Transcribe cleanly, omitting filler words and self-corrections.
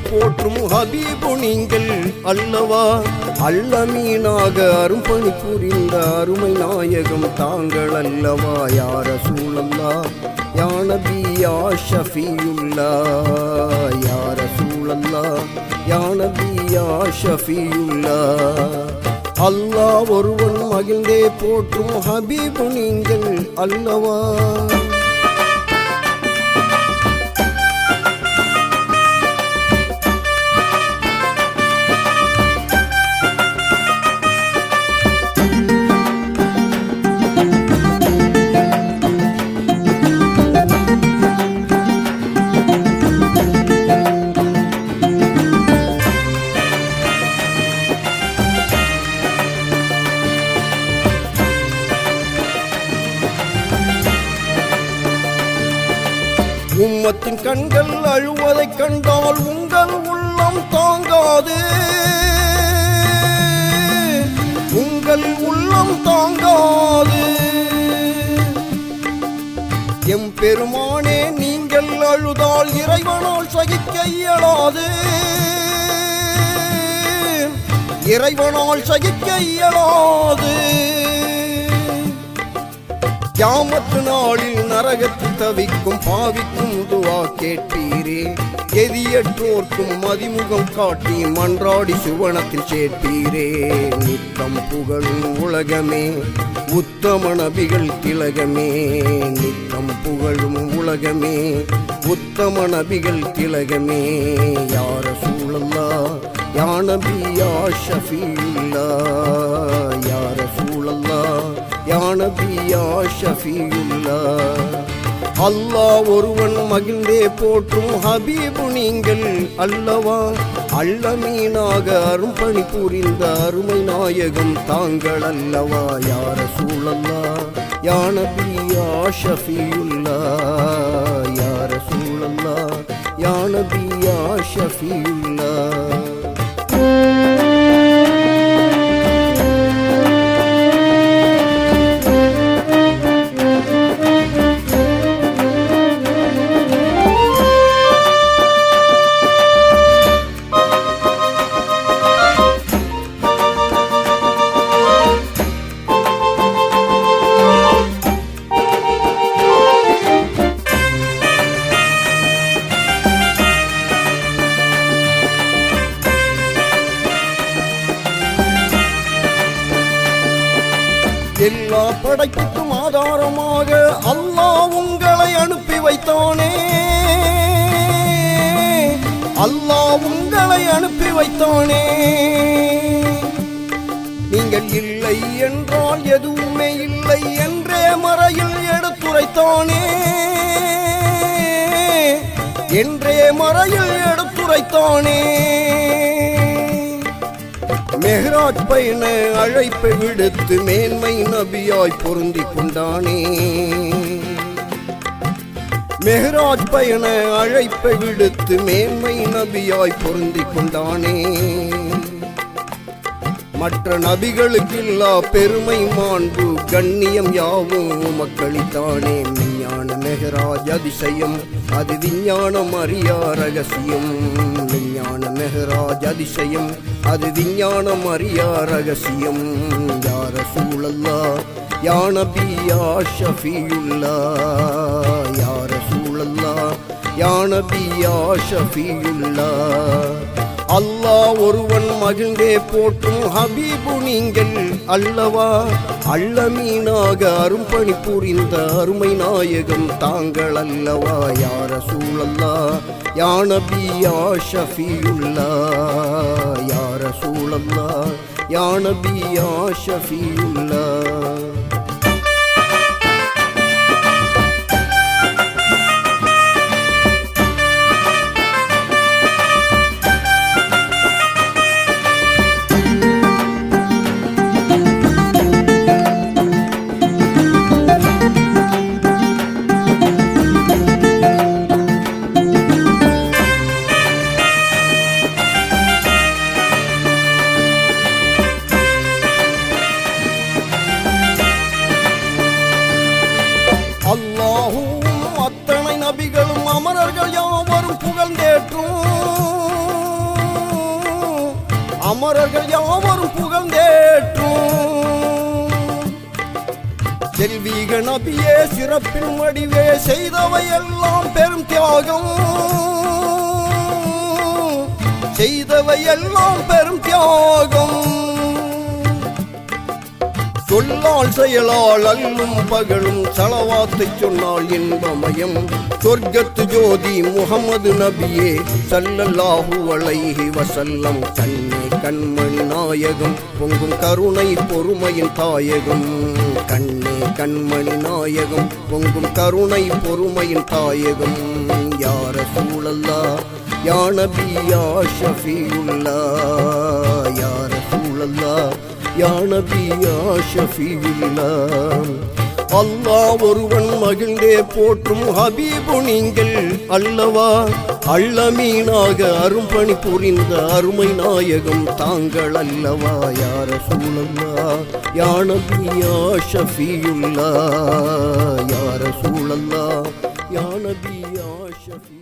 போற்றும் ஹபீபு நீங்கள் அல்லவா. அல்லமீனாக அரும்பணி புரிந்த அருமை நாயகம் தாங்கள் அல்லவா. யா ரசூலல்லாஹ் யா நபி யா ஷஃபியுல்லாஹ். யா ரசூலல்லாஹ் யா நபி யா ஷஃபியுல்லாஹ். அல்லாஹ் ஒருவன் மகிழ்ந்தே போற்றும் ஹபீபு நீங்கள் அல்லவா. உம்மத்தின் கண்கள் அழுவதைக் கண்டால் உங்கள் உள்ளம் தாங்காது. உங்கள் உள்ளம் தாங்காது. எம் பெருமானே நீங்கள் அழுதால் இறைவனால் சகிக்க இயலாது. இறைவனால் சகிக்க இயலாது. கியாமத்து நாளில் நரகத்தில் தவிக்கும் பாவிக்கும் துவா கேட்பீரே. எதியற்றோர்க்கும் மதிமுகம் காட்டி மன்றாடி சுவனத்தில் சேர்ப்பீரே. நித்தம் புகழும் உலகமே உத்தம நபிகள் திலகமே. நித்தம் புகழும் உலகமே உத்தம நபிகள் திலகமே. யா ரசூலல்லாஹ் யா நபி யா ஷஃபியுல்லாஹ். யா ரசூலல்லாஹ் யா நபி யா ஷஃபியுல்லாஹ். அல்லாஹ் ஒருவன் மகிழ்ந்தே போற்றும் ஹபீபு நீங்கள் அல்லவா. அல்லமீனாக அரும்பணி புரிந்த அருமை நாயகம் தாங்கள் அல்லவா. யா ரசூலல்லாஹ் யா நபி யா ஷஃபியுல்லாஹ். யா ரசூலல்லாஹ் யா நபி யா ஷஃபியுல்லாஹ். எல்லா படைப்புக்கும் ஆதாரமாக அல்லாஹ் உங்களை அனுப்பி வைத்தானே. அல்லாஹ் உங்களை அனுப்பி வைத்தானே. நீங்கள் இல்லை என்றால் எதுவுமே இல்லை என்றே மறையில் எடுத்துரைத்தானே. என்றே மறையில் எடுத்துரைத்தானே. மெஹ்ராஜ் பயண அழைப்பை விடுத்து மேன்மை நபியாய் பொருந்தி கொண்டானே. மெஹ்ராஜ் பயண அழைப்பை விடுத்து மேன்மை நபியாய் பொருந்தி கொண்டானே. மற்ற நபிகளுக்கில்லா பெருமை மாண்பு கண்ணியம் யாவும் மக்களித்தானே. விஞ்ஞான மெஹ்ராஜ் அதிசயம் அது விஞ்ஞானம் அறியா ரகசியம். விஞ்ஞான மெஹ்ராஜ் அதிசயம் அது விஞ்ஞானம் அறியா ரகசியம். யா ரசூலல்லாஹ் யா நபி யா ஷஃபியுல்லாஹ். யா ரசூலல்லாஹ் யா நபி யா ஷஃபியுல்லாஹ். அல்லாஹ் ஒருவன் மகிழ்ந்தே போற்றும் ஹபீபு நீங்கள் அல்லவா. அல்லமீனாக அரும்பணி புரிந்த அருமை நாயகம் தாங்கள் அல்லவா. யா ரசூலல்லாஹ் யா நபி யா ஷஃபியுல்லாஹ். யா ரசூலல்லாஹ் யா நபி யா ஷஃபியுல்லாஹ். அமரர்கள் யாவரும் புகழ்ந்தேற்றும் செல்வீக நபியே சிறப்பின் வடிவே செய்தவை எல்லாம் பெரும் தியாகம் செய்தவை எல்லாம் பெரும் தியாகம் சொல்லால் செயலால் அல்லும் பகலும் சலவாத்தை சொன்னால் இன்பமயம் சொர்க்கத்து ஜோதி முகமது நபியே ஸல்லல்லாஹு அலைஹி வஸல்லம் கண்ணே கண்மணி நாயகம் பொங்கும் கருணை பொறுமையின் தாயகம் கண்ணே கண்மணி நாயகம் பொங்கும் கருணை பொறுமையின் தாயகம் யா ரசூலல்லாஹ் யா நபி யா ஷஃபீயுல்லாஹ் யா ரசூலல்லாஹ் யா நபி யா ஷஃபீயுல்லாஹ் அல்லாஹ் ஒருவன் மகிழ்ந்தே போற்றும் ஹபீபு நீங்கள் அல்லவா அல்லமீனாக அரும்பணி புரிந்த அருமை நாயகம் தாங்கள் அல்லவா யா ரசூலல்லாஹ் யா நபி யா ஷஃபீயுல்லாஹ் யா ரசூலல்லாஹ் யா நபி யா ஷஃபீ